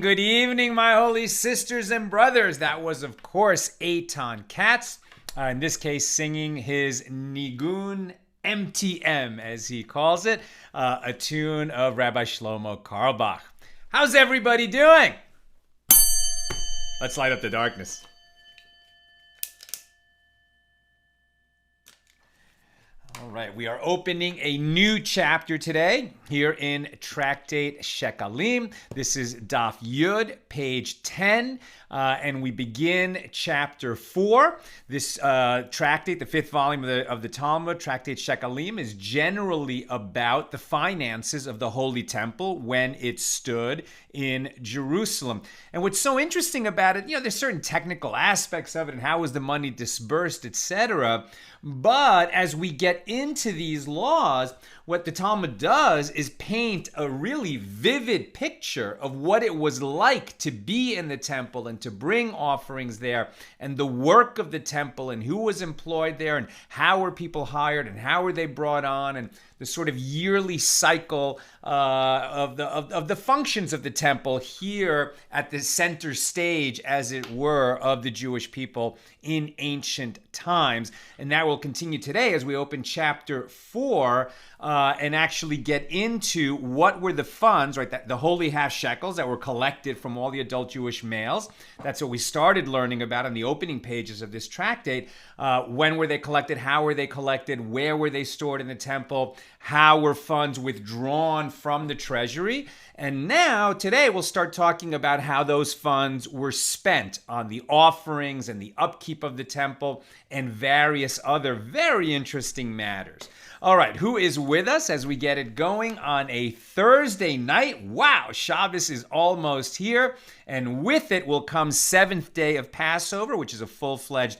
Good evening, my holy sisters and brothers. That was, of course, Eitan Katz, in this case, singing his Nigun MTM, as he calls it, a tune of Rabbi Shlomo Carlebach. How's everybody doing? Let's light up the darkness. All right, we are opening a new chapter today here in Tractate Shekalim. This is Daf Yud, page 10, and we begin chapter 4. This tractate, the fifth volume of the Talmud, Tractate Shekalim, is generally about the finances of the Holy Temple when it stood in Jerusalem. And what's so interesting about it, there's certain technical aspects of it and how was the money dispersed, etc. But as we get into these laws, what the Talmud does is paint a really vivid picture of what it was like to be in the temple and to bring offerings there, and the work of the temple and who was employed there and how were people hired and how were they brought on, and the sort of yearly cycle of the functions of the temple here at the center stage, as it were, of the Jewish people in ancient times. And that will continue today as we open chapter 4 and actually get into what were the funds, right? The holy half shekels that were collected from all the adult Jewish males. That's what we started learning about on the opening pages of this tractate. When were they collected? How were they collected? Where were they stored in the temple? How were funds withdrawn from the treasury? And now, today, we'll start talking about how those funds were spent on the offerings and the upkeep of the temple and various other very interesting matters. All right, who is with us as we get it going on a Thursday night? Wow, Shabbos is almost here. And with it will come seventh day of Passover, which is a full-fledged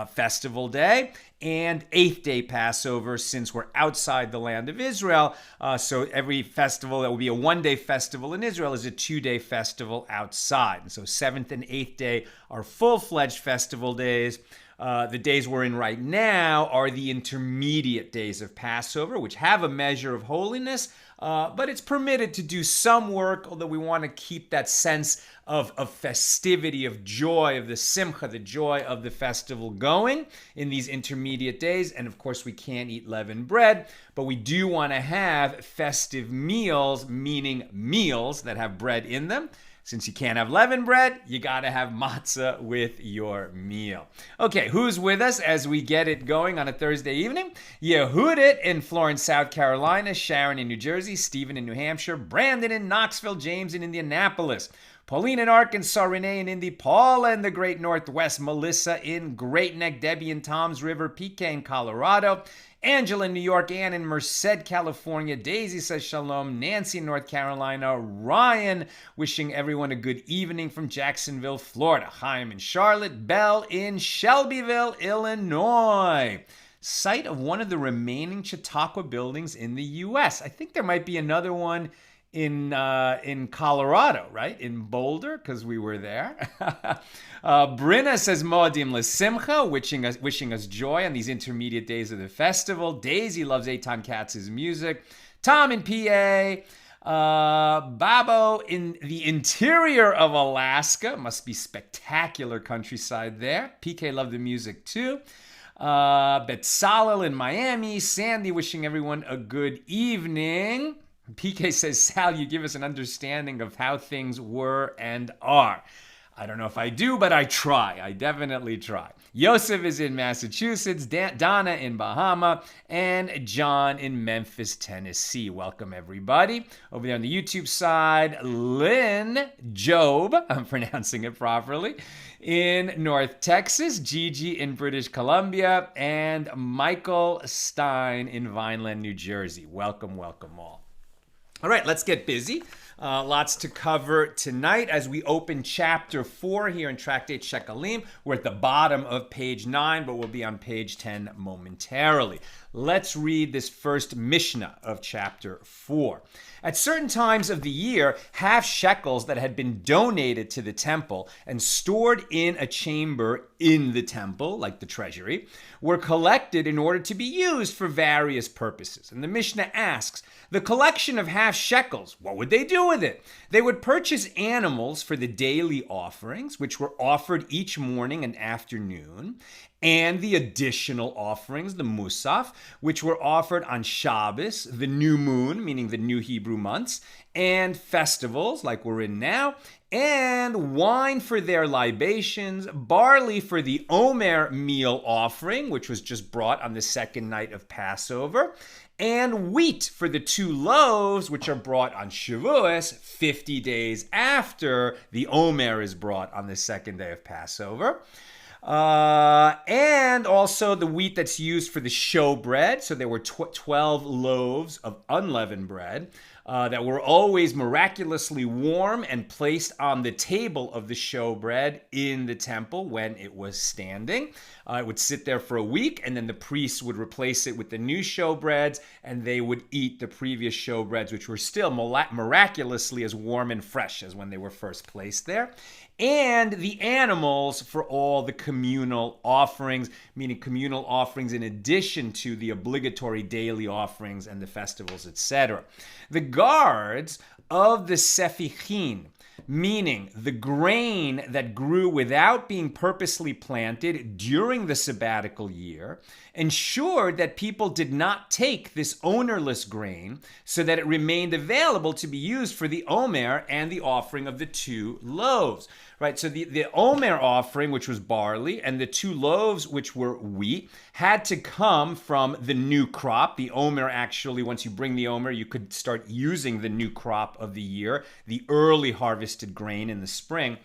festival day, and eighth day Passover, since we're outside the land of Israel. So every festival that will be a one-day festival in Israel is a two-day festival outside. And so seventh and eighth day are full-fledged festival days. The days we're in right now are the intermediate days of Passover, which have a measure of holiness, but it's permitted to do some work, although we want to keep that sense of festivity, of joy, of the simcha, the joy of the festival going in these intermediate days. And of course, we can't eat leavened bread, but we do want to have festive meals, meaning meals that have bread in them. Since you can't have leavened bread, you got to have matzah with your meal. Okay, who's with us as we get it going on a Thursday evening? Yehudit in Florence, South Carolina, Sharon in New Jersey, Stephen in New Hampshire, Brandon in Knoxville, James in Indianapolis, Pauline in Arkansas, Renee in Indy, Paula in the Great Northwest, Melissa in Great Neck, Debbie in Toms River, PK in Colorado, Angela in New York, Ann in Merced, California, Daisy says shalom, Nancy in North Carolina, Ryan wishing everyone a good evening from Jacksonville, Florida, Chaim in Charlotte, Belle in Shelbyville, Illinois, site of one of the remaining Chautauqua buildings in the U.S. I think there might be another one in Colorado, right? In Boulder, because we were there. Brinna says Moadim L'Simcha, wishing us joy on these intermediate days of the festival. Daisy loves Eitan Katz's music. Tom in PA. Babo in the interior of Alaska. Must be spectacular countryside there. PK loved the music too. Betsalel in Miami. Sandy wishing everyone a good evening. PK says, Sal, you give us an understanding of how things were and are. I don't know if I do, but I try. I definitely try. Yosef is in Massachusetts, Donna in Bahama, and John in Memphis, Tennessee. Welcome, everybody. Over there on the YouTube side, Lynn Job, I'm pronouncing it properly, in North Texas, Gigi in British Columbia, and Michael Stein in Vineland, New Jersey. Welcome, welcome all. All right, let's get busy. Lots to cover tonight as we open chapter 4 here in Tractate Shekalim. We're at the bottom of page 9, but we'll be on page 10 momentarily. Let's read this first Mishnah of chapter 4. At certain times of the year, half shekels that had been donated to the temple and stored in a chamber in the temple, like the treasury, were collected in order to be used for various purposes. And the Mishnah asks, the collection of half shekels, what would they do with it? They would purchase animals for the daily offerings, which were offered each morning and afternoon, and the additional offerings, the musaf, which were offered on Shabbos, the new moon, meaning the new Hebrew months, and festivals like we're in now, and wine for their libations, barley for the Omer meal offering, which was just brought on the second night of Passover, and wheat for the 2 loaves, which are brought on Shavuos, 50 days after the Omer is brought on the second day of Passover. And also the wheat that's used for the showbread. So there were 12 loaves of unleavened bread that were always miraculously warm and placed on the table of the showbread in the temple when it was standing. It would sit there for a week, and then the priests would replace it with the new showbreads, and they would eat the previous showbreads, which were still miraculously as warm and fresh as when they were first placed there. And the animals for all the communal offerings, meaning communal offerings in addition to the obligatory daily offerings and the festivals, etc. The guards of the sefichin, meaning the grain that grew without being purposely planted during the sabbatical year, ensured that people did not take this ownerless grain so that it remained available to be used for the Omer and the offering of the 2 loaves. Right, so the Omer offering, which was barley, and the 2 loaves, which were wheat, had to come from the new crop. The Omer, actually, once you bring the Omer, you could start using the new crop of the year, the early harvested grain in the spring.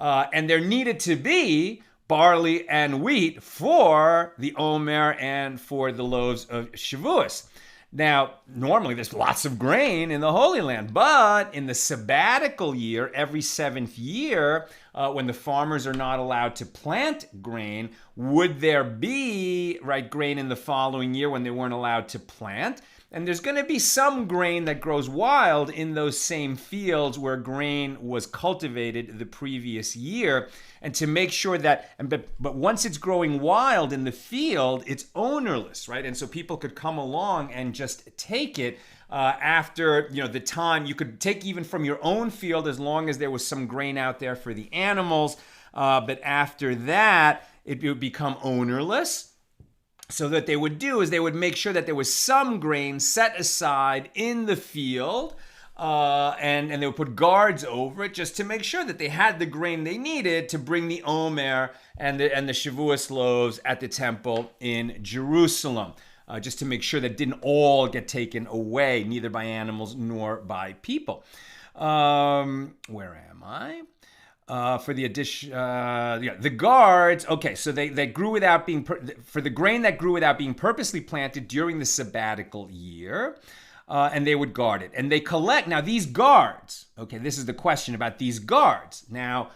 And there needed to be barley and wheat for the Omer and for the loaves of Shavuos. Now, normally there's lots of grain in the Holy Land, but in the sabbatical year, every 7th year, when the farmers are not allowed to plant grain, would there be grain in the following year when they weren't allowed to plant? And there's going to be some grain that grows wild in those same fields where grain was cultivated the previous year. And to make sure that, but once it's growing wild in the field, it's ownerless, right? And so people could come along and just take it after, the time. You could take even from your own field as long as there was some grain out there for the animals. But after that, it would become ownerless. So what they would do is they would make sure that there was some grain set aside in the field, and they would put guards over it just to make sure that they had the grain they needed to bring the Omer and the Shavuos loaves at the temple in Jerusalem, just to make sure that didn't all get taken away, neither by animals nor by people. Where am I? For the addition, the guards. Okay, so they grew without being for the grain that grew without being purposely planted during the sabbatical year, and they would guard it. And they collect. Now these guards. Okay, this is the question about these guards. Now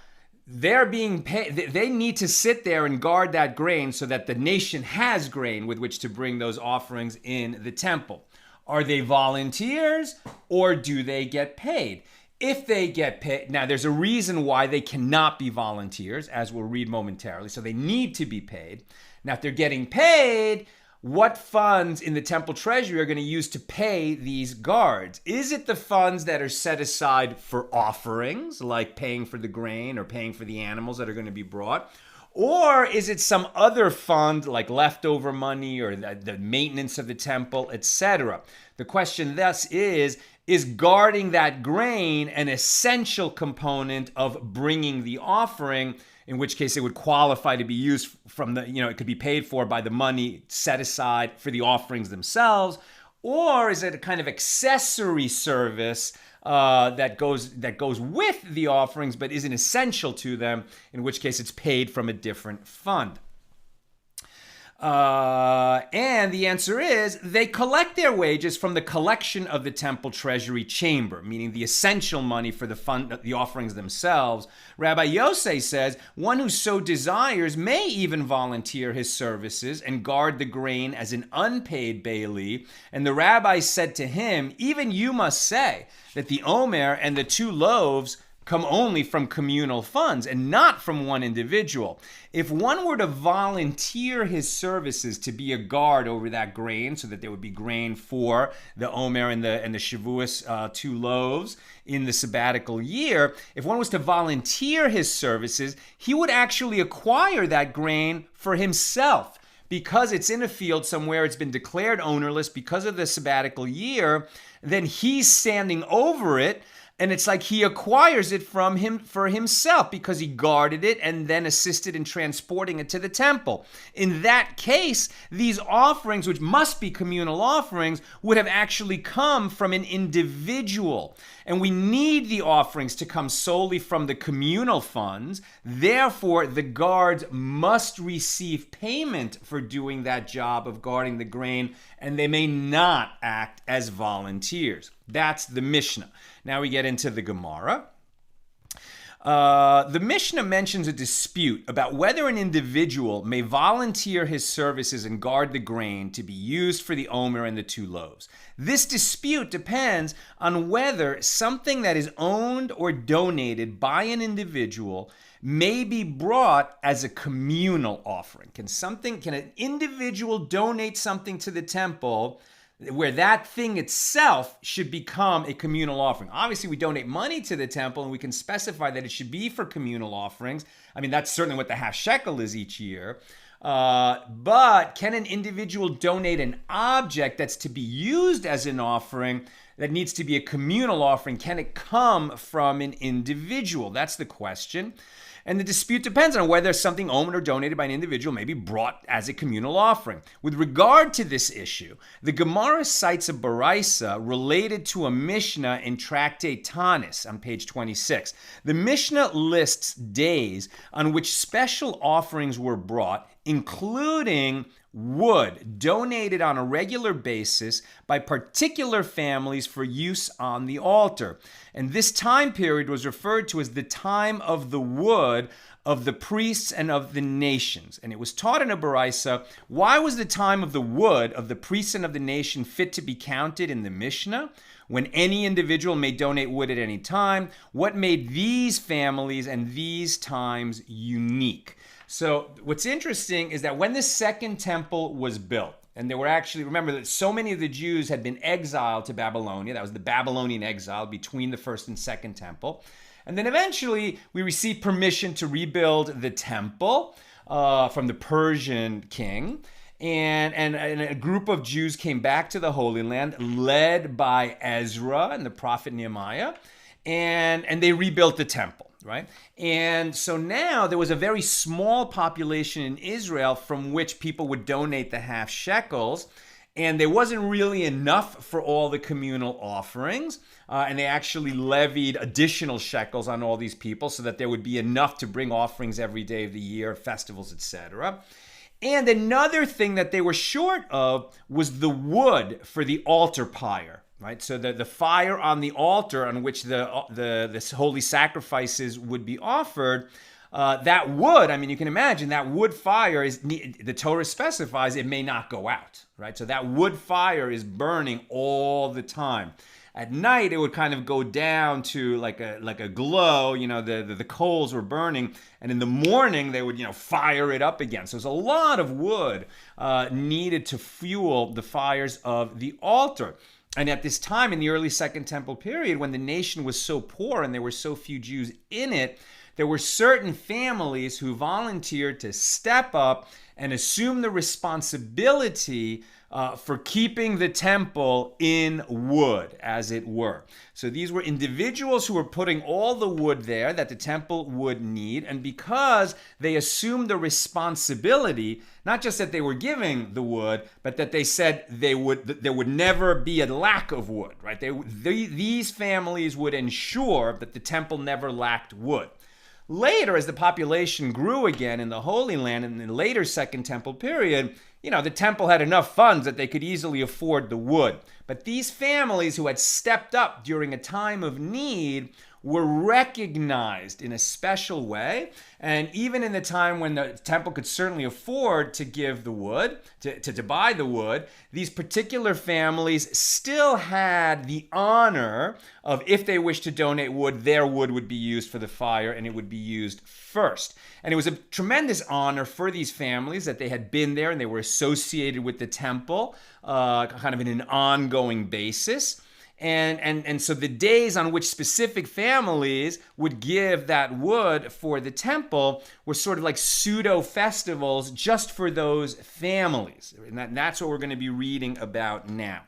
they're being paid. They need to sit there and guard that grain so that the nation has grain with which to bring those offerings in the temple. Are they volunteers or do they get paid? If they get paid, now there's a reason why they cannot be volunteers, as we'll read momentarily, so they need to be paid. Now, if they're getting paid, what funds in the temple treasury are going to use to pay these guards? Is it the funds that are set aside for offerings, like paying for the grain or paying for the animals that are going to be brought? Or is it some other fund like leftover money or the maintenance of the temple, etc.? The question thus is is guarding that grain an essential component of bringing the offering, in which case it would qualify to be used from the, it could be paid for by the money set aside for the offerings themselves? Or is it a kind of accessory service that goes with the offerings but isn't essential to them, in which case it's paid from a different fund? And the answer is they collect their wages from the collection of the temple treasury chamber, meaning the essential money for the offerings themselves. Rabbi Yosei says one who so desires may even volunteer his services and guard the grain as an unpaid bailee. And the rabbi said to him, even you must say that the omer and the 2 loaves come only from communal funds and not from one individual. If one were to volunteer his services to be a guard over that grain, so that there would be grain for the omer and the Shavuos 2 loaves in the sabbatical year, if one was to volunteer his services, he would actually acquire that grain for himself. Because it's in a field somewhere, it's been declared ownerless because of the sabbatical year, then he's standing over it. And it's like he acquires it from him for himself because he guarded it and then assisted in transporting it to the temple. In that case, these offerings, which must be communal offerings, would have actually come from an individual. And we need the offerings to come solely from the communal funds. Therefore, the guards must receive payment for doing that job of guarding the grain, and they may not act as volunteers. That's the Mishnah. Now we get into the Gemara. The Mishnah mentions a dispute about whether an individual may volunteer his services and guard the grain to be used for the omer and the 2 loaves. This dispute depends on whether something that is owned or donated by an individual may be brought as a communal offering. Can an individual donate something to the temple where that thing itself should become a communal offering? Obviously, we donate money to the temple, and we can specify that it should be for communal offerings. I mean, that's certainly what the half shekel is each year. But can an individual donate an object that's to be used as an offering that needs to be a communal offering? Can it come from an individual? That's the question. And the dispute depends on whether something owned or donated by an individual may be brought as a communal offering. With regard to this issue, the Gemara cites a baraisa related to a Mishnah in Tractate Tanis on page 26. The Mishnah lists days on which special offerings were brought, including wood donated on a regular basis by particular families for use on the altar. And this time period was referred to as the time of the wood of the priests and of the nations. And it was taught in a baraisa, why was the time of the wood of the priests and of the nation fit to be counted in the Mishnah, when any individual may donate wood at any time? What made these families and these times unique? So what's interesting is that when the second temple was built, and there were actually, remember that so many of the Jews had been exiled to Babylonia. That was the Babylonian exile between the first and second temple. And then eventually we received permission to rebuild the temple from the Persian king. And a group of Jews came back to the Holy Land, led by Ezra and the prophet Nehemiah, and they rebuilt the temple. Right? And so now there was a very small population in Israel from which people would donate the half shekels, and there wasn't really enough for all the communal offerings, and they actually levied additional shekels on all these people so that there would be enough to bring offerings every day of the year, festivals, etc. And another thing that they were short of was the wood for the altar pyre. Right, so the fire on the altar on which the holy sacrifices would be offered, that wood, I mean, you can imagine that wood fire the Torah specifies it may not go out, right? So that wood fire is burning all the time. At night, it would kind of go down to like a glow, the coals were burning, and in the morning they would, fire it up again. So there's a lot of wood needed to fuel the fires of the altar. And at this time, in the early Second Temple period, when the nation was so poor and there were so few Jews in it, there were certain families who volunteered to step up and assume the responsibility for keeping the temple in wood, as it were. So these were individuals who were putting all the wood there that the temple would need, and because they assumed the responsibility, not just that they were giving the wood, but that they said there would never be a lack of wood, right? These families would ensure that the temple never lacked wood. Later, as the population grew again in the Holy Land in the later Second Temple period, the temple had enough funds that they could easily afford the wood. But these families who had stepped up during a time of need were recognized in a special way. And even in the time when the temple could certainly afford to give the wood, to buy the wood, these particular families still had the honor of, if they wished to donate wood, their wood would be used for the fire and it would be used first. And it was a tremendous honor for these families that they had been there and they were associated with the temple kind of in an ongoing basis. And so the days on which specific families would give that wood for the temple were sort of like pseudo festivals just for those families. And that's what we're going to be reading about now.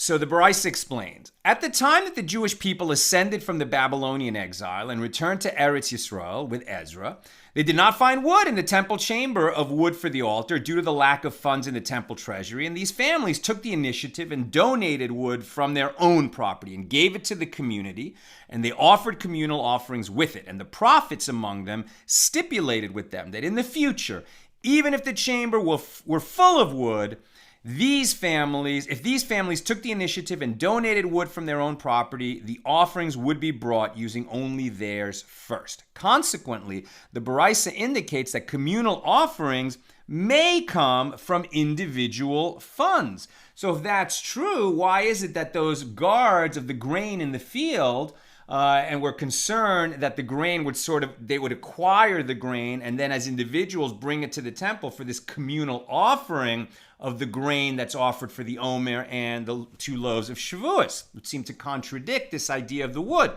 So the Bryce explains, at the time that the Jewish people ascended from the Babylonian exile and returned to Eretz Yisrael with Ezra, they did not find wood in the temple chamber of wood for the altar due to the lack of funds in the temple treasury, and these families took the initiative and donated wood from their own property and gave it to the community, and they offered communal offerings with it. And the prophets among them stipulated with them that in the future, even if the chamber were full of wood, if these families took the initiative and donated wood from their own property, the offerings would be brought using only theirs first. Consequently, the Baraisa indicates that communal offerings may come from individual funds. So if that's true, why is it that those guards of the grain in the field and were concerned that the grain they would acquire the grain and then as individuals bring it to the temple for this communal offering of the grain that's offered for the Omer and the 2 loaves of Shavuos, which seem to contradict this idea of the wood.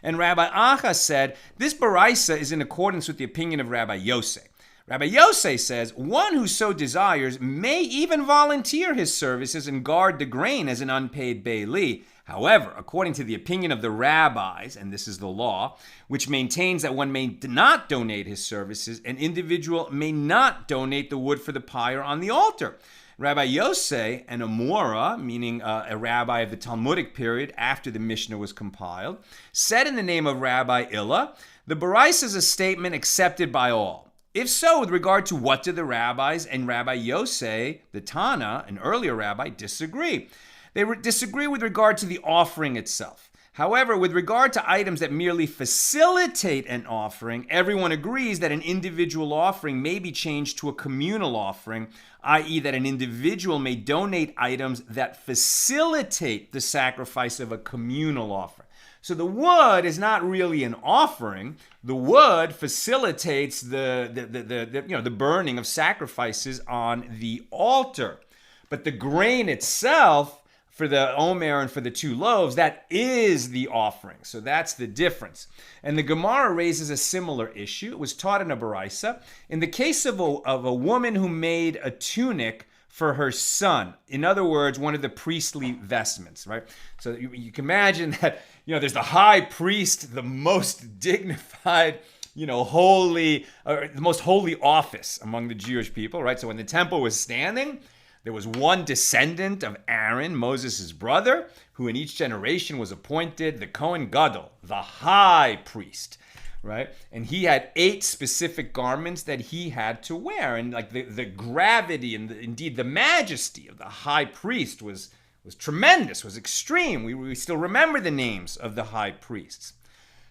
And Rabbi Acha said, this Baraisa is in accordance with the opinion of Rabbi Yosei. Rabbi Yosei says, one who so desires may even volunteer his services and guard the grain as an unpaid Baili. However, according to the opinion of the rabbis, and this is the law, which maintains that one may not donate his services, an individual may not donate the wood for the pyre on the altar. Rabbi Yosei, an Amora, meaning a rabbi of the Talmudic period after the Mishnah was compiled, said in the name of Rabbi Illa, the Baraisa is a statement accepted by all. If so, with regard to what do the rabbis and Rabbi Yosei, the Tana, an earlier rabbi, disagree? They disagree with regard to the offering itself. However, with regard to items that merely facilitate an offering, everyone agrees that an individual offering may be changed to a communal offering, i.e. that an individual may donate items that facilitate the sacrifice of a communal offering. So the wood is not really an offering. The wood facilitates the burning of sacrifices on the altar. But the grain itself, for the Omer and for the 2 loaves, that is the offering. So that's the difference. And the Gemara raises a similar issue. It was taught in a Baraisa. In the case of a woman who made a tunic for her son, in other words, one of the priestly vestments, right? So you can imagine that, there's the high priest, the most dignified, holy, the most holy office among the Jewish people, right? So when the temple was standing, there was one descendant of Aaron, Moses' brother, who in each generation was appointed the Kohen Gadol, the high priest, right? And he had 8 specific garments that he had to wear. And like the gravity and indeed the majesty of the high priest was tremendous, was extreme. We still remember the names of the high priests.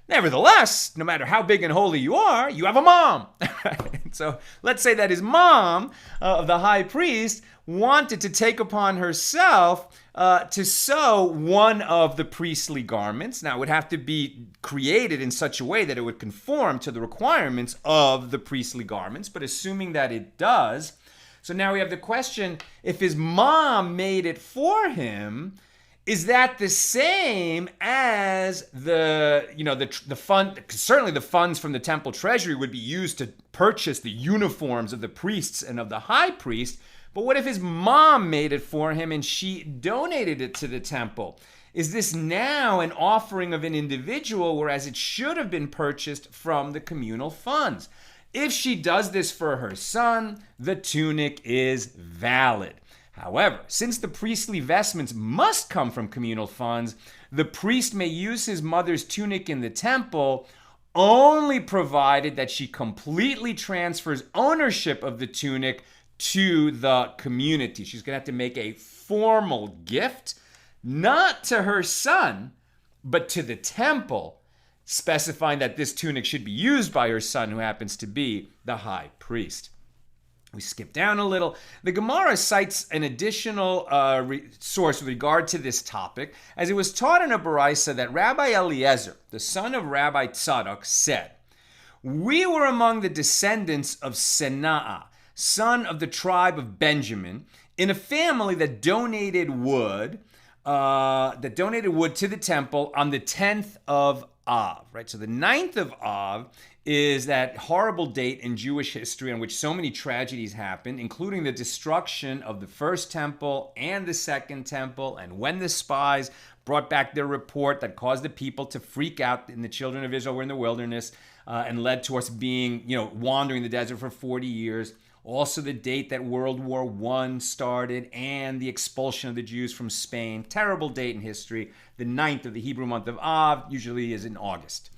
Nevertheless, no matter how big and holy you are, you have a mom. So let's say that his mom, of the high priest, wanted to take upon herself to sew one of the priestly garments. Now, it would have to be created in such a way that it would conform to the requirements of the priestly garments, but assuming that it does. So now we have the question, if his mom made it for him, Is that the same as the fund? Certainly the funds from the temple treasury would be used to purchase the uniforms of the priests and of the high priest. But what if his mom made it for him and she donated it to the temple? Is this now an offering of an individual, whereas it should have been purchased from the communal funds? If she does this for her son, the tunic is valid. However, since the priestly vestments must come from communal funds, the priest may use his mother's tunic in the temple only provided that she completely transfers ownership of the tunic to the community. She's going to have to make a formal gift, not to her son, but to the temple, specifying that this tunic should be used by her son, who happens to be the high priest. We skip down a little. The Gemara cites an additional source with regard to this topic, as it was taught in a Baraisa that Rabbi Eliezer, the son of Rabbi Tzadok, said, "We were among the descendants of Senaa, son of the tribe of Benjamin, in a family that donated wood to the temple on the 10th of Av." Right? So the 9th of Av is that horrible date in Jewish history on which so many tragedies happened, including the destruction of the first temple and the second temple, and when the spies brought back their report that caused the people to freak out, and the children of Israel were in the wilderness, and led to us being, wandering the desert for 40 years. Also the date that World War I started and the expulsion of the Jews from Spain. Terrible date in history. The 9th of the Hebrew month of Av usually is in August.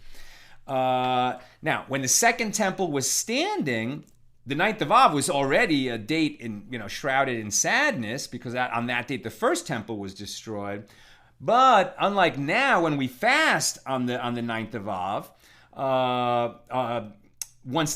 Now, when the second temple was standing, the 9th of Av was already a date shrouded in sadness, because on that date the first temple was destroyed. But unlike now, when we fast on the 9th of Av, when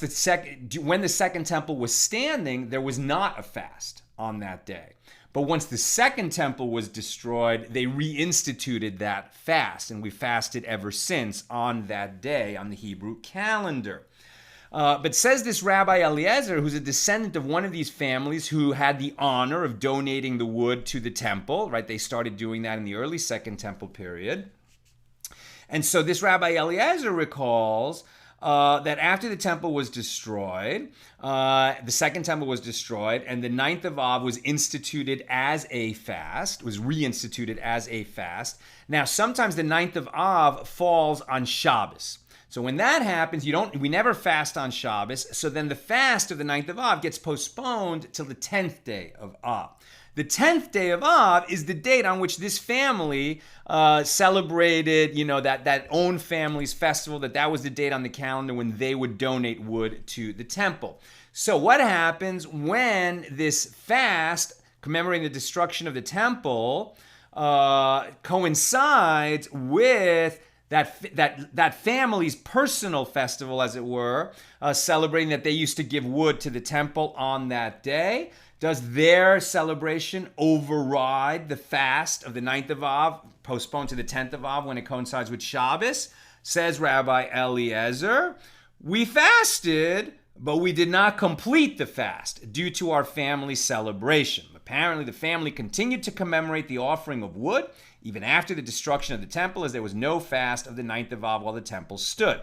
the second temple was standing, there was not a fast on that day. But once the second temple was destroyed, they reinstituted that fast, and we fasted ever since on that day on the Hebrew calendar. But says this Rabbi Eliezer, who's a descendant of one of these families who had the honor of donating the wood to the temple, right? They started doing that in the early Second Temple period. And so this Rabbi Eliezer recalls that after the temple was destroyed, the second temple was destroyed, and the 9th of Av was instituted as a fast, was reinstituted as a fast. Now, sometimes the 9th of Av falls on Shabbos. So when that happens, we never fast on Shabbos. So then the fast of the 9th of Av gets postponed till the 10th day of Av. The 10th day of Av is the date on which this family celebrated, that own family's festival, that was the date on the calendar when they would donate wood to the temple. So what happens when this fast commemorating the destruction of the temple coincides with that family's personal festival, as it were, celebrating that they used to give wood to the temple on that day? Does their celebration override the fast of the 9th of Av, postponed to the 10th of Av when it coincides with Shabbos? Says Rabbi Eliezer, we fasted, but we did not complete the fast due to our family celebration. Apparently, the family continued to commemorate the offering of wood even after the destruction of the temple, as there was no fast of the 9th of Av while the temple stood.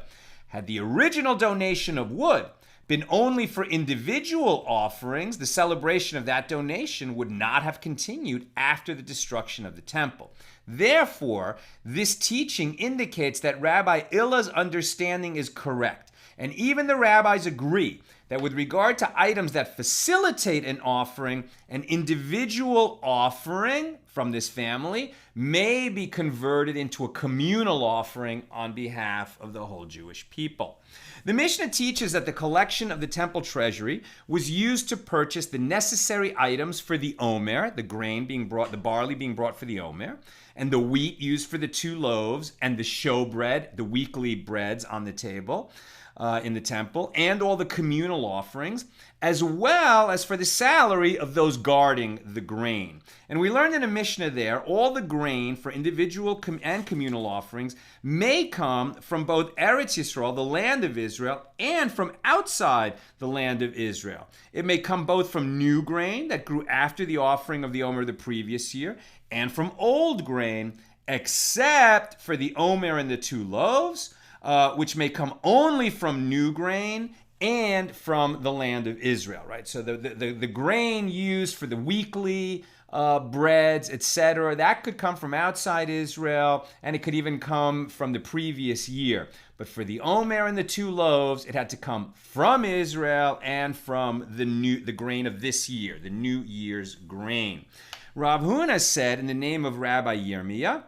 Had the original donation of wood been only for individual offerings, the celebration of that donation would not have continued after the destruction of the temple. Therefore, this teaching indicates that Rabbi Illa's understanding is correct. And even the rabbis agree that with regard to items that facilitate an offering, an individual offering from this family may be converted into a communal offering on behalf of the whole Jewish people. The Mishnah teaches that the collection of the temple treasury was used to purchase the necessary items for the omer, the grain being brought, the barley being brought for the omer, and the wheat used for the 2 loaves, and the showbread, the weekly breads on the table. in the temple, and all the communal offerings, as well as for the salary of those guarding the grain. And we learned in a Mishnah there, all the grain for individual and communal offerings may come from both Eretz Yisrael, the land of Israel, and from outside the land of Israel. It may come both from new grain that grew after the offering of the Omer the previous year, and from old grain, except for the Omer and the 2 loaves, which may come only from new grain and from the land of Israel, right? So the grain used for the weekly breads, etc., that could come from outside Israel, and it could even come from the previous year. But for the Omer and the 2 loaves, it had to come from Israel and from the grain of this year, the New Year's grain. Rav Huna said in the name of Rabbi Yirmiyah,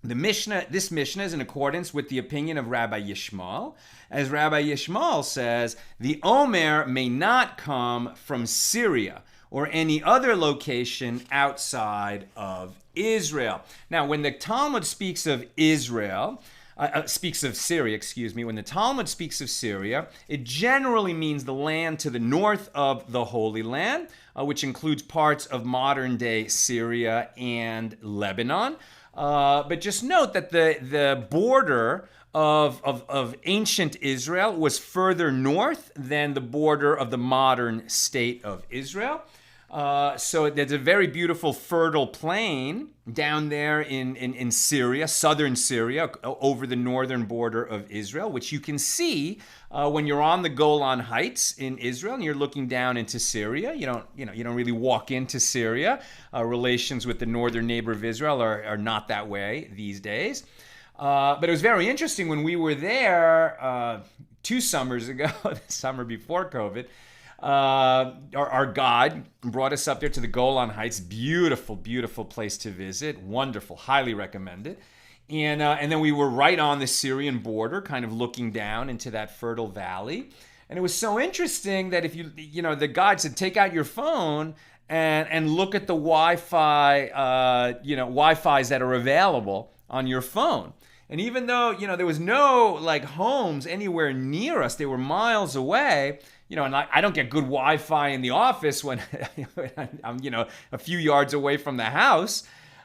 this Mishnah is in accordance with the opinion of Rabbi Yishmael. As Rabbi Yishmael says, the Omer may not come from Syria or any other location outside of Israel. Now, when the Talmud speaks of Syria, when the Talmud speaks of Syria, it generally means the land to the north of the Holy Land, which includes parts of modern-day Syria and Lebanon. But just note that the border of ancient Israel was further north than the border of the modern state of Israel. So there's a very beautiful fertile plain down there in Syria, southern Syria, over the northern border of Israel, which you can see when you're on the Golan Heights in Israel and you're looking down into Syria. You don't really walk into Syria. Relations with the northern neighbor of Israel are not that way these days. But it was very interesting when we were there 2 summers ago, the summer before COVID. Our guide brought us up there to the Golan Heights. Beautiful, beautiful place to visit. Wonderful. Highly recommend it. And then we were right on the Syrian border, kind of looking down into that fertile valley. And it was so interesting that if the guide said, take out your phone and look at the Wi-Fi, Wi-Fis that are available on your phone. And even though, there was no homes anywhere near us, they were miles away, and I don't get good Wi-Fi in the office when I'm, a few yards away from the house.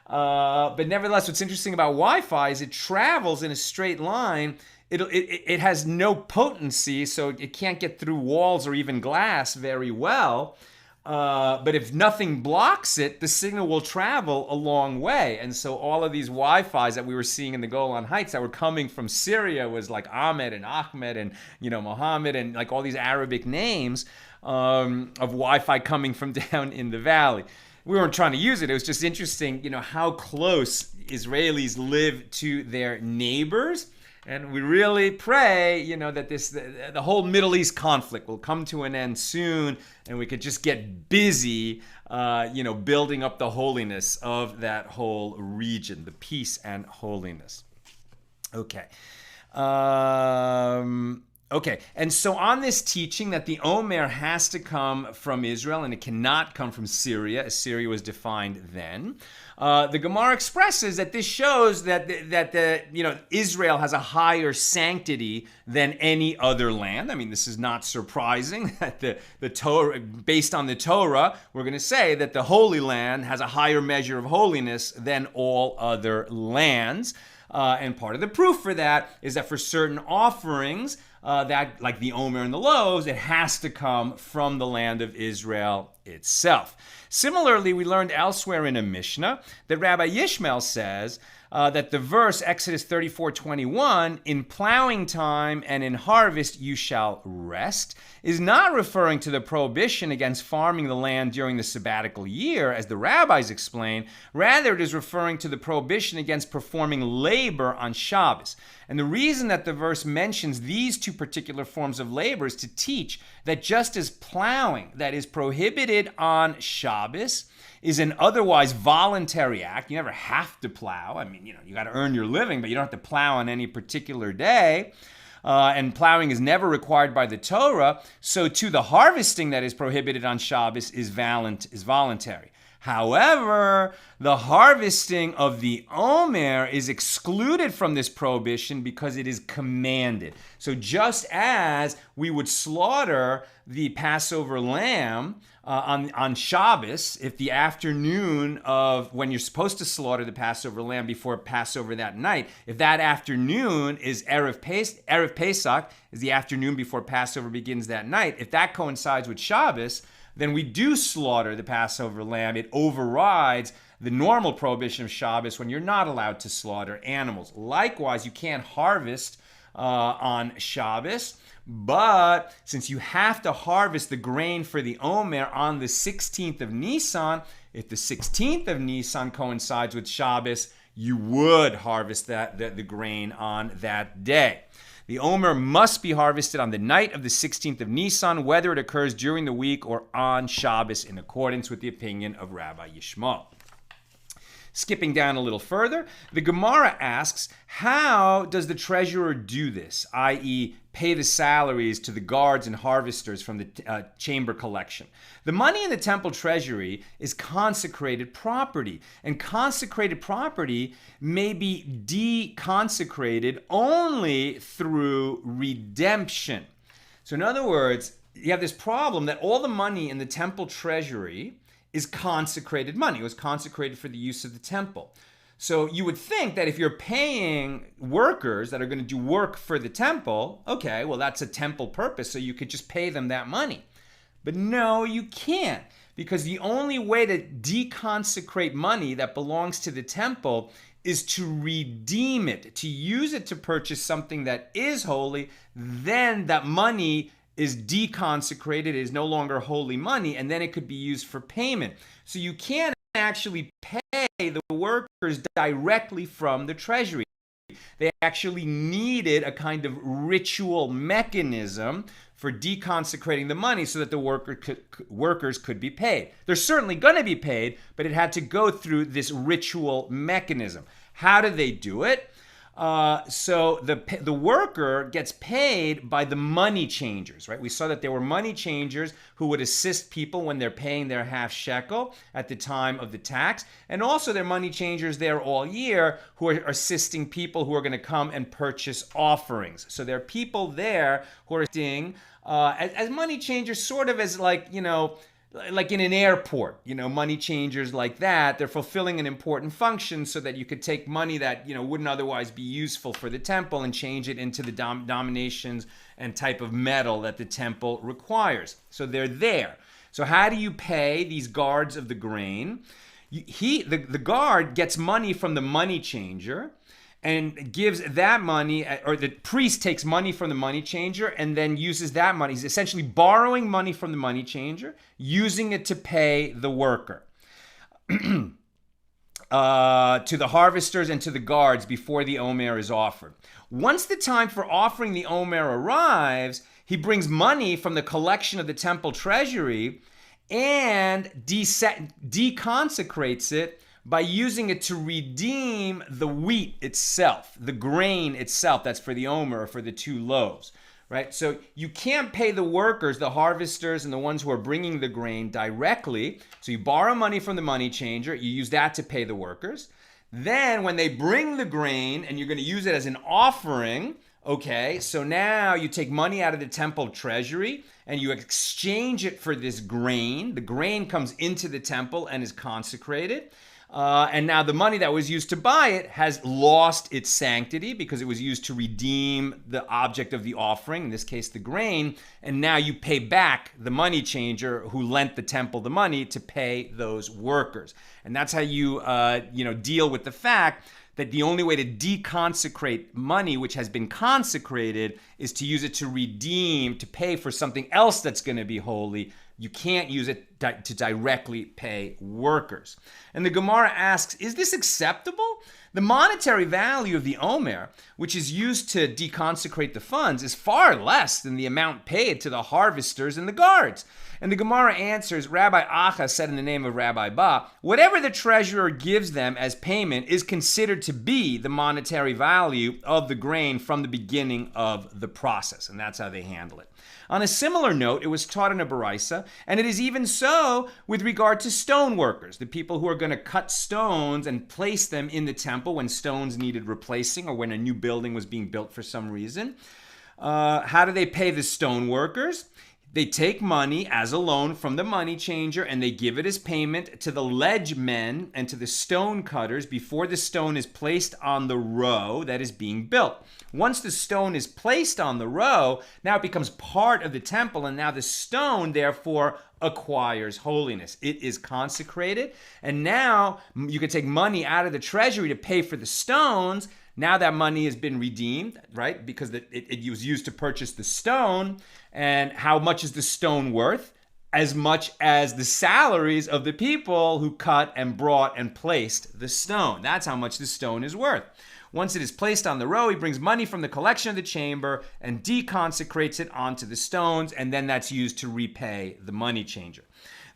But nevertheless, what's interesting about Wi-Fi is it travels in a straight line. It has no potency, so it can't get through walls or even glass very well. But if nothing blocks it, the signal will travel a long way. And so all of these Wi-Fis that we were seeing in the Golan Heights that were coming from Syria was like Ahmed and Ahmed and, Mohammed and all these Arabic names of Wi-Fi coming from down in the valley. We weren't trying to use it. It was just interesting, how close Israelis live to their neighbors. And we really pray, that the whole Middle East conflict will come to an end soon, and we could just get busy, building up the holiness of that whole region, the peace and holiness. Okay. Okay, and so on this teaching that the Omer has to come from Israel and it cannot come from Syria, as Syria was defined then, the Gemara expresses that this shows that Israel has a higher sanctity than any other land. I mean, this is not surprising that the Torah, based on the Torah, we're going to say that the Holy Land has a higher measure of holiness than all other lands. And part of the proof for that is that for certain offerings, that like the Omer and the loaves, it has to come from the land of Israel itself. Similarly, we learned elsewhere in a Mishnah that Rabbi Yishmael says that the verse Exodus 34:21, in plowing time and in harvest you shall rest, is not referring to the prohibition against farming the land during the sabbatical year, as the rabbis explain. Rather, it is referring to the prohibition against performing labor on Shabbos. And the reason that the verse mentions these two particular forms of labor is to teach that just as plowing that is prohibited on Shabbos is an otherwise voluntary act. You never have to plow. I mean, you got to earn your living, but you don't have to plow on any particular day. And plowing is never required by the Torah. So too, the harvesting that is prohibited on Shabbos is voluntary. However, the harvesting of the Omer is excluded from this prohibition because it is commanded. So just as we would slaughter the Passover lamb on Shabbos, if the afternoon of when you're supposed to slaughter the Passover lamb before Passover that night, if that afternoon is Erev Pesach, is the afternoon before Passover begins that night, if that coincides with Shabbos, then we do slaughter the Passover lamb. It overrides the normal prohibition of Shabbos when you're not allowed to slaughter animals. Likewise, you can't harvest on Shabbos, but since you have to harvest the grain for the Omer on the 16th of Nisan, if the 16th of Nisan coincides with Shabbos, you would harvest the grain on that day. The Omer must be harvested on the night of the 16th of Nisan, whether it occurs during the week or on Shabbos, in accordance with the opinion of Rabbi Yishmael. Skipping down a little further, the Gemara asks, how does the treasurer do this, i.e., pay the salaries to the guards and harvesters from the chamber collection? The money in the temple treasury is consecrated property, and consecrated property may be deconsecrated only through redemption. So in other words, you have this problem that all the money in the temple treasury is consecrated money. It was consecrated for the use of the temple. So you would think that if you're paying workers that are going to do work for the temple, okay, well, that's a temple purpose, so you could just pay them that money. But no, you can't, because the only way to deconsecrate money that belongs to the temple is to redeem it, to use it to purchase something that is holy. Then that money is deconsecrated, is no longer holy money, and then it could be used for payment. So you can't actually pay the workers directly from the treasury. They actually needed a kind of ritual mechanism for deconsecrating the money so that the workers could be paid. They're certainly going to be paid, but it had to go through this ritual mechanism. How do they do it? So the worker gets paid by the money changers, right? We saw that there were money changers who would assist people when they're paying their half shekel at the time of the tax. And also there are money changers there all year who are assisting people who are going to come and purchase offerings. So there are people there who are assisting as money changers, sort of as like in an airport, money changers like that. They're fulfilling an important function so that you could take money that, wouldn't otherwise be useful for the temple and change it into the denominations and type of metal that the temple requires. So they're there. So how do you pay these guards of the grain? The guard gets money from the money changer and gives that money, or the priest takes money from the money changer and then uses that money. He's essentially borrowing money from the money changer, using it to pay the worker, to the harvesters and to the guards before the Omer is offered. Once the time for offering the Omer arrives, he brings money from the collection of the temple treasury and deconsecrates it by using it to redeem the wheat itself, the grain itself. That's for the Omer, or for the 2 loaves, right? So you can't pay the workers, the harvesters, and the ones who are bringing the grain directly. So you borrow money from the money changer, you use that to pay the workers. Then when they bring the grain and you're going to use it as an offering, okay, so now you take money out of the temple treasury and you exchange it for this grain. The grain comes into the temple and is consecrated. And now the money that was used to buy it has lost its sanctity because it was used to redeem the object of the offering, in this case the grain, and now you pay back the money changer who lent the temple the money to pay those workers. And that's how you deal with the fact that the only way to deconsecrate money which has been consecrated is to use it to redeem, to pay for something else that's going to be holy. You can't use it to directly pay workers. And the Gemara asks, is this acceptable? The monetary value of the Omer, which is used to deconsecrate the funds, is far less than the amount paid to the harvesters and the guards. And the Gemara answers, Rabbi Acha said in the name of Rabbi Ba, whatever the treasurer gives them as payment is considered to be the monetary value of the grain from the beginning of the process. And that's how they handle it. On a similar note, it was taught in a Baraisa, and it is even so with regard to stone workers, the people who are going to cut stones and place them in the temple when stones needed replacing or when a new building was being built for some reason. How do they pay the stone workers? They take money as a loan from the money changer and they give it as payment to the ledge men and to the stone cutters before the stone is placed on the row that is being built. Once the stone is placed on the row, now it becomes part of the temple, and now the stone therefore acquires holiness. It is consecrated, and now you can take money out of the treasury to pay for the stones. Now that money has been redeemed, right? Because it was used to purchase the stone. And how much is the stone worth? As much as the salaries of the people who cut and brought and placed the stone. That's how much the stone is worth. Once it is placed on the row, he brings money from the collection of the chamber and deconsecrates it onto the stones, and then that's used to repay the money changer.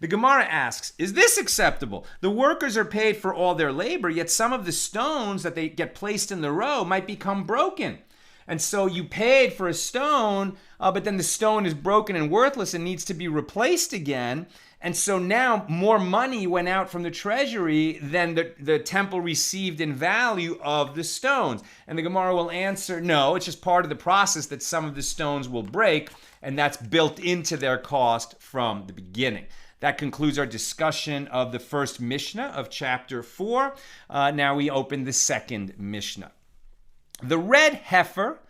The Gemara asks, is this acceptable? The workers are paid for all their labor, yet some of the stones that they get placed in the row might become broken. And so you paid for a stone, but then the stone is broken and worthless and needs to be replaced again. And so now more money went out from the treasury than the temple received in value of the stones. And the Gemara will answer, no, it's just part of the process that some of the stones will break, and that's built into their cost from the beginning. That concludes our discussion of the first Mishnah of chapter 4. Now we open the second Mishnah. The red heifer,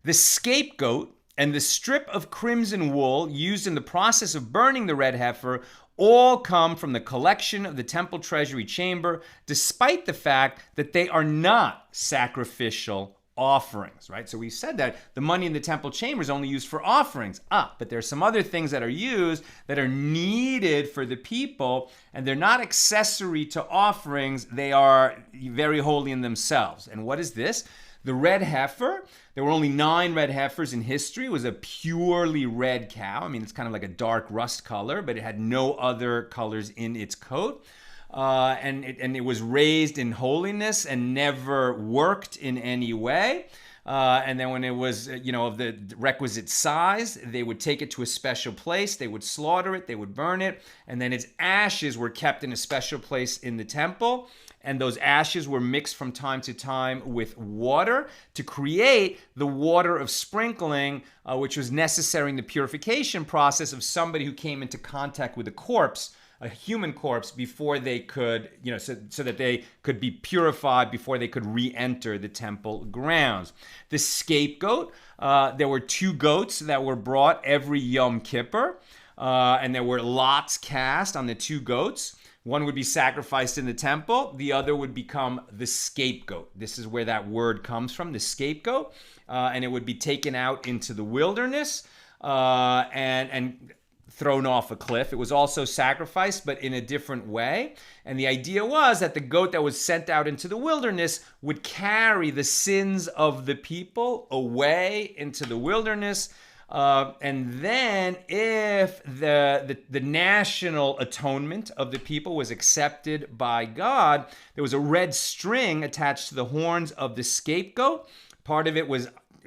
the scapegoat, and the strip of crimson wool used in the process of burning the red heifer all come from the collection of the temple treasury chamber, despite the fact that they are not sacrificial offerings, right? So we said that the money in the temple chamber is only used for offerings. But there are some other things that are used that are needed for the people, and they're not accessory to offerings. They are very holy in themselves. And what is this? The red heifer, there were only 9 red heifers in history. It was a purely red cow. I mean, it's kind of like a dark rust color, but it had no other colors in its coat. And it was raised in holiness and never worked in any way. And then when it was, of the requisite size, they would take it to a special place. They would slaughter it. They would burn it. And then its ashes were kept in a special place in the temple. And those ashes were mixed from time to time with water to create the water of sprinkling, which was necessary in the purification process of somebody who came into contact with a corpse, a human corpse, before they could, so that they could be purified before they could re-enter the temple grounds. The scapegoat, there were 2 goats that were brought every Yom Kippur, and there were lots cast on the 2 goats. One would be sacrificed in the temple. The other would become the scapegoat. This is where that word comes from, the scapegoat. And it would be taken out into the wilderness and thrown off a cliff. It was also sacrificed, but in a different way. And the idea was that the goat that was sent out into the wilderness would carry the sins of the people away into the wilderness. And then if the national atonement of the people was accepted by God, there was a red string attached to the horns of the scapegoat. Part of it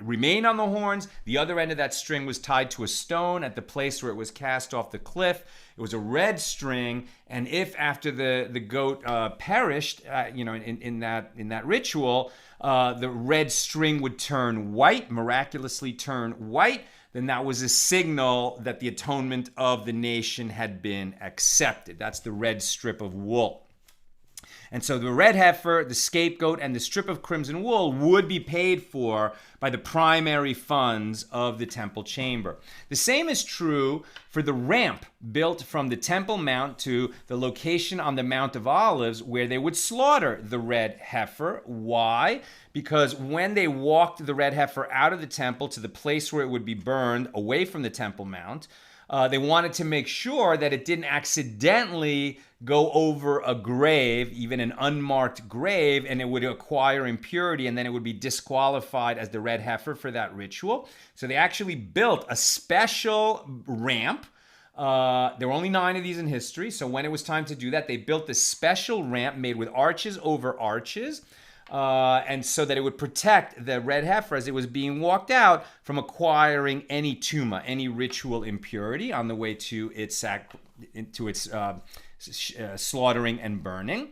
remained on the horns. The other end of that string was tied to a stone at the place where it was cast off the cliff. It was a red string, and if after the goat perished, in that ritual, the red string would turn white, miraculously turn white, then that was a signal that the atonement of the nation had been accepted. That's the red strip of wool. And so the red heifer, the scapegoat, and the strip of crimson wool would be paid for by the primary funds of the temple chamber. The same is true for the ramp built from the Temple Mount to the location on the Mount of Olives where they would slaughter the red heifer. Why? Because when they walked the red heifer out of the temple to the place where it would be burned away from the Temple Mount, they wanted to make sure that it didn't accidentally go over a grave, even an unmarked grave, and it would acquire impurity, and then it would be disqualified as the red heifer for that ritual. So they actually built a special ramp. There were only 9 of these in history, so when it was time to do that, they built this special ramp made with arches over arches. and so that it would protect the red heifer as it was being walked out from acquiring any tuma, any ritual impurity on the way to its slaughtering and burning.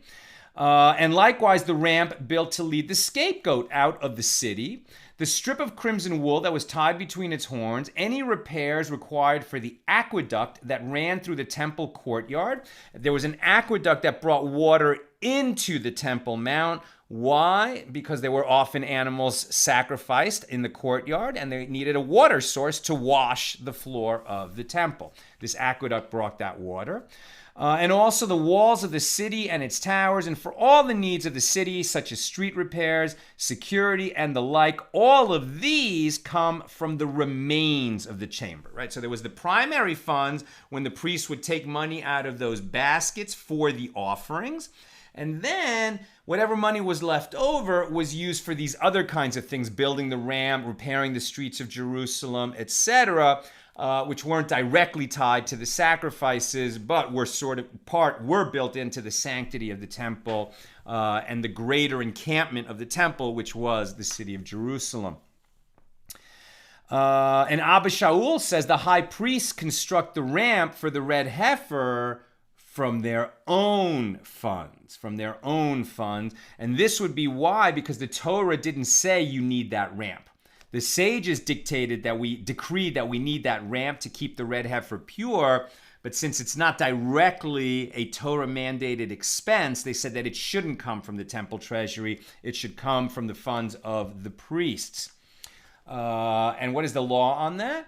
And likewise, the ramp built to lead the scapegoat out of the city, the strip of crimson wool that was tied between its horns, any repairs required for the aqueduct that ran through the temple courtyard. There was an aqueduct that brought water into the Temple Mount. Why? Because there were often animals sacrificed in the courtyard and they needed a water source to wash the floor of the temple. This aqueduct brought that water. And also the walls of the city and its towers, and for all the needs of the city, such as street repairs, security, and the like, all of these come from the remains of the chamber, right? So there was the primary funds when the priests would take money out of those baskets for the offerings. And then whatever money was left over was used for these other kinds of things, building the ramp, repairing the streets of Jerusalem, etc., which weren't directly tied to the sacrifices, but were built into the sanctity of the temple and the greater encampment of the temple, which was the city of Jerusalem. And Abba Shaul says the high priests construct the ramp for the red heifer from their own funds, And this would be why, because the Torah didn't say you need that ramp. The sages decreed that we need that ramp to keep the red heifer pure, but since it's not directly a Torah-mandated expense, they said that it shouldn't come from the temple treasury. It should come from the funds of the priests. And what is the law on that?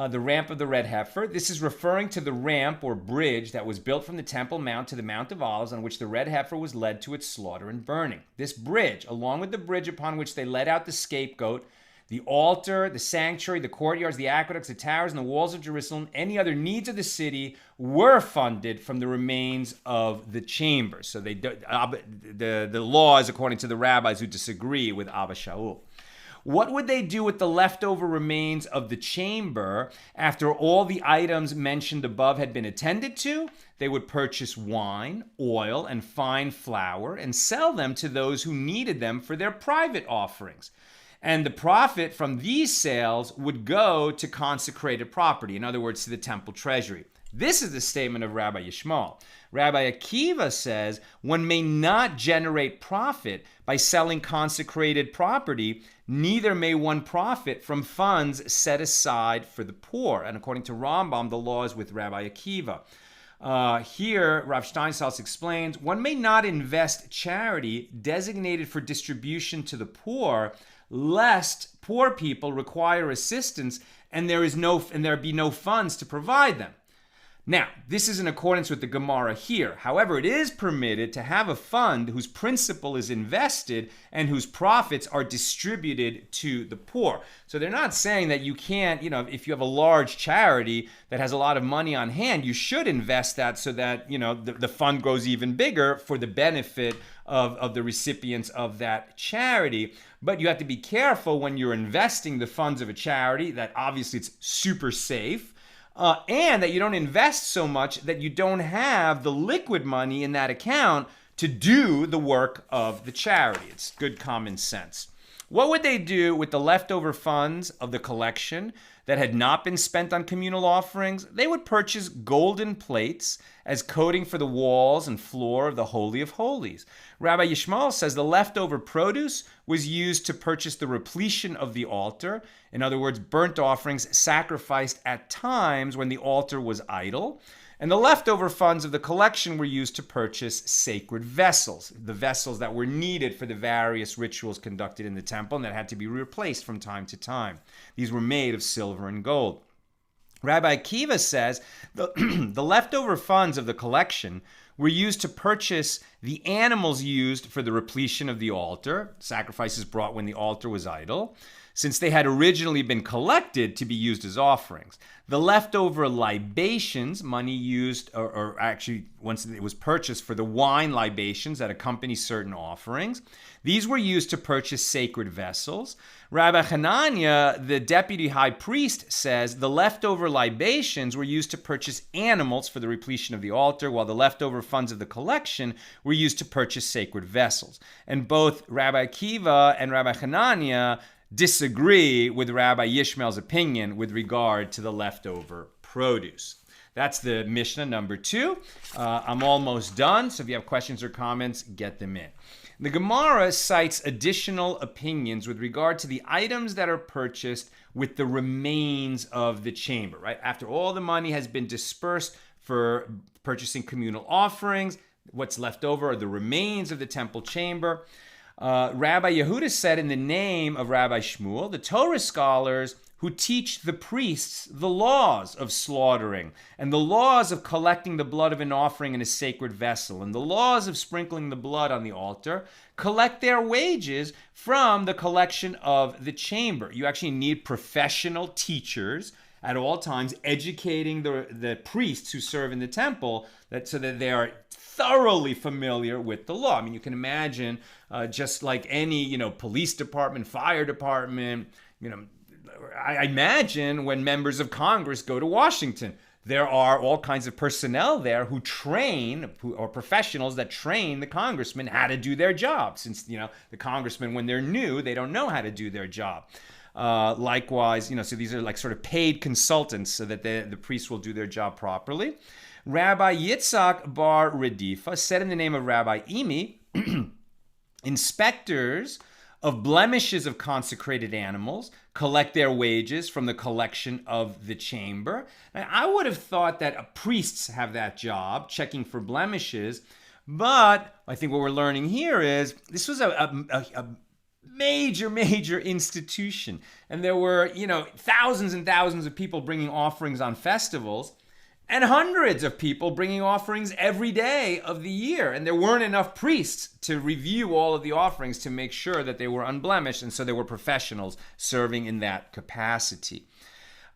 The ramp of the red heifer. This is referring to the ramp or bridge that was built from the Temple Mount to the Mount of Olives, on which the red heifer was led to its slaughter and burning. This bridge, along with the bridge upon which they led out the scapegoat, the altar, the sanctuary, the courtyards, the aqueducts, the towers, and the walls of Jerusalem, any other needs of the city were funded from the remains of the chambers. So the law is according to the rabbis who disagree with Abba Shaul. What would they do with the leftover remains of the chamber after all the items mentioned above had been attended to? They would purchase wine, oil, and fine flour and sell them to those who needed them for their private offerings. And the profit from these sales would go to consecrated property, in other words, to the temple treasury. This is the statement of Rabbi Yishmael. Rabbi Akiva says one may not generate profit by selling consecrated property, neither may one profit from funds set aside for the poor. And according to Rambam, the law is with Rabbi Akiva. Here, Rav Steinsaltz explains, one may not invest charity designated for distribution to the poor, lest poor people require assistance and there be no funds to provide them. Now, this is in accordance with the Gemara here. However, it is permitted to have a fund whose principal is invested and whose profits are distributed to the poor. So they're not saying that you can't, if you have a large charity that has a lot of money on hand, you should invest that so that, the fund grows even bigger for the benefit of the recipients of that charity. But you have to be careful when you're investing the funds of a charity that obviously it's super safe. And that you don't invest so much that you don't have the liquid money in that account to do the work of the charity. It's good common sense. What would they do with the leftover funds of the collection that had not been spent on communal offerings? They would purchase golden plates as coating for the walls and floor of the Holy of Holies. Rabbi Yishmael says the leftover produce was used to purchase the repletion of the altar. In other words, burnt offerings sacrificed at times when the altar was idle. And the leftover funds of the collection were used to purchase sacred vessels, the vessels that were needed for the various rituals conducted in the temple and that had to be replaced from time to time. These were made of silver and gold. Rabbi Akiva says the leftover funds of the collection were used to purchase the animals used for the repletion of the altar, sacrifices brought when the altar was idle, since they had originally been collected to be used as offerings. The leftover libations, money used, or actually once it was purchased for the wine libations that accompany certain offerings, these were used to purchase sacred vessels. Rabbi Hananiah, the deputy high priest, says the leftover libations were used to purchase animals for the repletion of the altar, while the leftover funds of the collection were used to purchase sacred vessels. And both Rabbi Akiva and Rabbi Hananiah disagree with Rabbi Yishmael's opinion with regard to the leftover produce. That's the Mishnah number 2. I'm almost done, so if you have questions or comments, get them in. The Gemara cites additional opinions with regard to the items that are purchased with the remains of the chamber, right? After all the money has been dispersed for purchasing communal offerings, what's left over are the remains of the temple chamber. Rabbi Yehuda said in the name of Rabbi Shmuel, the Torah scholars who teach the priests the laws of slaughtering and the laws of collecting the blood of an offering in a sacred vessel and the laws of sprinkling the blood on the altar collect their wages from the collection of the chamber. You actually need professional teachers at all times educating the priests who serve in the temple so that they are thoroughly familiar with the law. I mean, you can imagine just like any, police department, fire department, I imagine when members of Congress go to Washington, there are all kinds of personnel there who train, or professionals that train the congressmen how to do their job. Since, the congressmen, when they're new, they don't know how to do their job. Likewise, so these are like sort of paid consultants so that the priests will do their job properly. Rabbi Yitzhak bar Redifa said in the name of Rabbi Imi, inspectors of blemishes of consecrated animals collect their wages from the collection of the chamber. Now, I would have thought that priests have that job, checking for blemishes, but I think what we're learning here is this was a major institution, and there were, thousands and thousands of people bringing offerings on festivals, and hundreds of people bringing offerings every day of the year. And there weren't enough priests to review all of the offerings to make sure that they were unblemished. And so there were professionals serving in that capacity.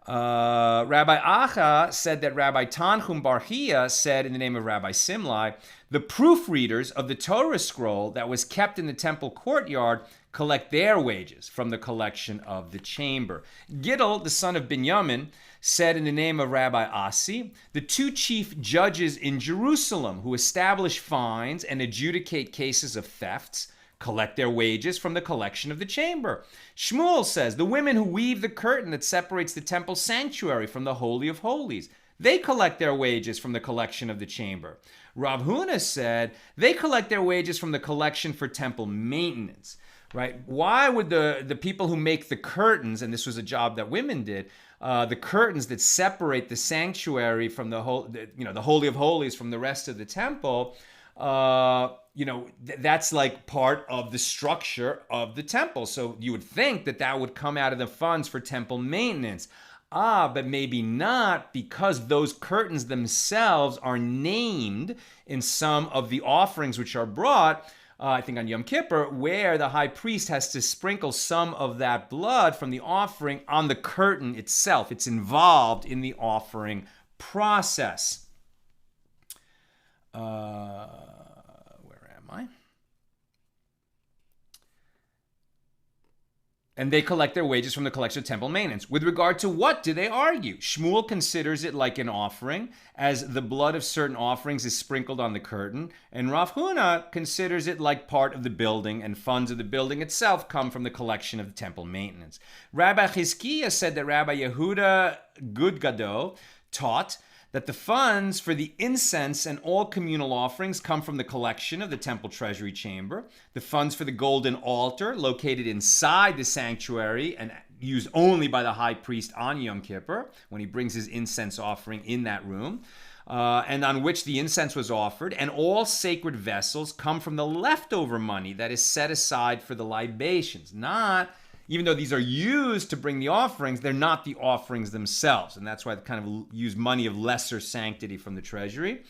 Rabbi Acha said that Rabbi Tanchum Bar Chia said in the name of Rabbi Simlai, the proofreaders of the Torah scroll that was kept in the temple courtyard collect their wages from the collection of the chamber. Gidel, the son of Binyamin, said in the name of Rabbi Asi, the 2 chief judges in Jerusalem who establish fines and adjudicate cases of thefts collect their wages from the collection of the chamber. Shmuel says, the women who weave the curtain that separates the temple sanctuary from the Holy of Holies, they collect their wages from the collection of the chamber. Rav Huna said, they collect their wages from the collection for temple maintenance. Right? Why would the people who make the curtains, and this was a job that women did, the curtains that separate the sanctuary from the Holy of Holies from the rest of the temple, that's like part of the structure of the temple. So you would think that would come out of the funds for temple maintenance. But maybe not, because those curtains themselves are named in some of the offerings which are brought, I think on Yom Kippur, where the high priest has to sprinkle some of that blood from the offering on the curtain itself. It's involved in the offering process. Where am I? And they collect their wages from the collection of temple maintenance. With regard to what do they argue? Shmuel considers it like an offering, as the blood of certain offerings is sprinkled on the curtain, and Rav Huna considers it like part of the building, and funds of the building itself come from the collection of the temple maintenance. Rabbi Chizkiah said that Rabbi Yehuda Gudgado taught that the funds for the incense and all communal offerings come from the collection of the temple treasury chamber. The funds for the golden altar, located inside the sanctuary and used only by the high priest on Yom Kippur, when he brings his incense offering in that room, and on which the incense was offered, and all sacred vessels come from the leftover money that is set aside for the libations. Even though these are used to bring the offerings, they're not the offerings themselves. And that's why they kind of use money of lesser sanctity from the treasury.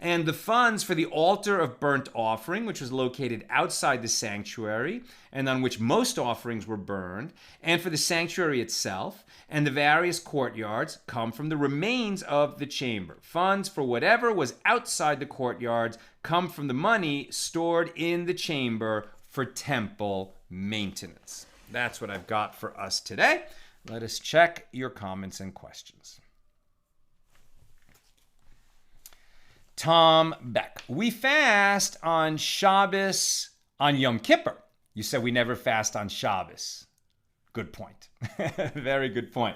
and the funds for the altar of burnt offering, which was located outside the sanctuary, and on which most offerings were burned, and for the sanctuary itself, and the various courtyards come from the remains of the chamber. Funds for whatever was outside the courtyards come from the money stored in the chamber for temple maintenance. That's what I've got for us today. Let us check your comments and questions. Tom Beck. We fast on Shabbos on Yom Kippur. You said we never fast on Shabbos. Good point. Very good point.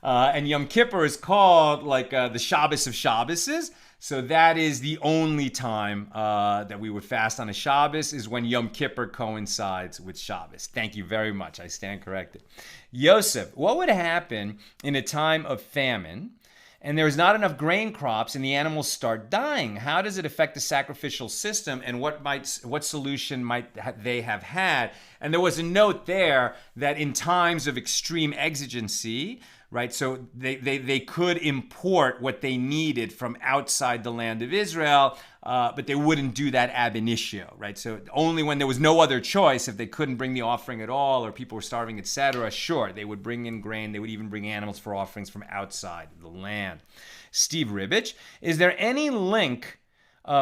And Yom Kippur is called like the Shabbos of Shabboses. So that is the only time that we would fast on a Shabbos is when Yom Kippur coincides with Shabbos. Thank you very much. I stand corrected. Yosef, what would happen in a time of famine and there's not enough grain crops and the animals start dying? How does it affect the sacrificial system, and what solution might they have had? And there was a note there that in times of extreme exigency, right, so they could import what they needed from outside the land of Israel, but they wouldn't do that ab initio, right? So only when there was no other choice, if they couldn't bring the offering at all or people were starving, etc., sure, they would bring in grain. They would even bring animals for offerings from outside the land. Steve Ribbich, is there any link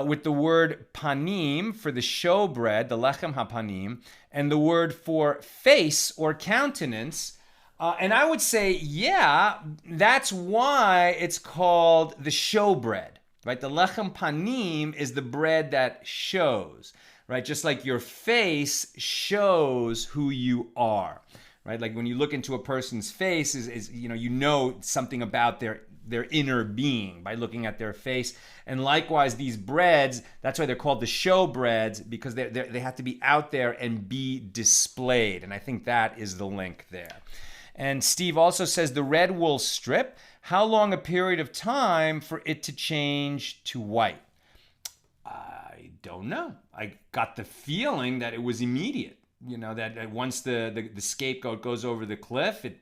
with the word panim for the showbread, the lechem hapanim, and the word for face or countenance? And I would say, yeah, that's why it's called the showbread, right? The lechem panim is the bread that shows, right? Just like your face shows who you are, right? Like when you look into a person's face, you know something about their inner being by looking at their face. And likewise, these breads, that's why they're called the show breads, because they have to be out there and be displayed. And I think that is the link there. And Steve also says the red wool strip, how long a period of time for it to change to white? I don't know. I got the feeling that it was immediate. You know, that once the scapegoat goes over the cliff, it,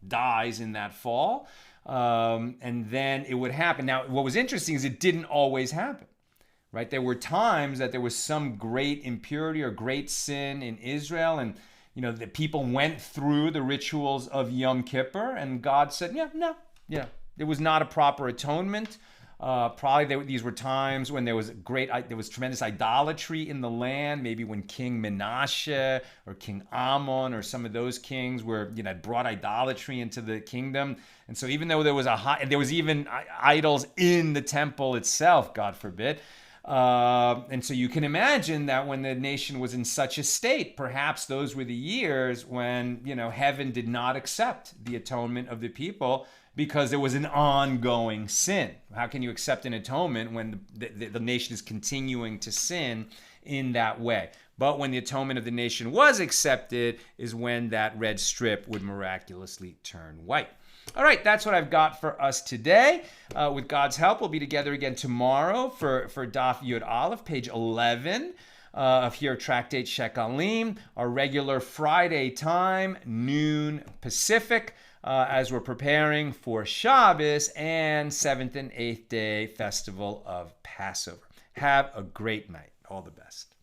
dies in that fall. And then it would happen. Now, what was interesting is it didn't always happen, right? There were times that there was some great impurity or great sin in Israel, and the people went through the rituals of Yom Kippur, and God said, there was not a proper atonement. Probably these were times when there was tremendous idolatry in the land. Maybe when King Menashe or King Ammon or some of those kings had brought idolatry into the kingdom. And so even though there was even idols in the temple itself, God forbid. And so you can imagine that when the nation was in such a state, perhaps those were the years when, heaven did not accept the atonement of the people because there was an ongoing sin. How can you accept an atonement when the nation is continuing to sin in that way? But when the atonement of the nation was accepted is when that red strip would miraculously turn white. All right, that's what I've got for us today. With God's help, we'll be together again tomorrow for Daf Yud Aleph, page 11 of here Tractate Shekalim, our regular Friday time, noon Pacific, as we're preparing for Shabbos and 7th and 8th day festival of Passover. Have a great night. All the best.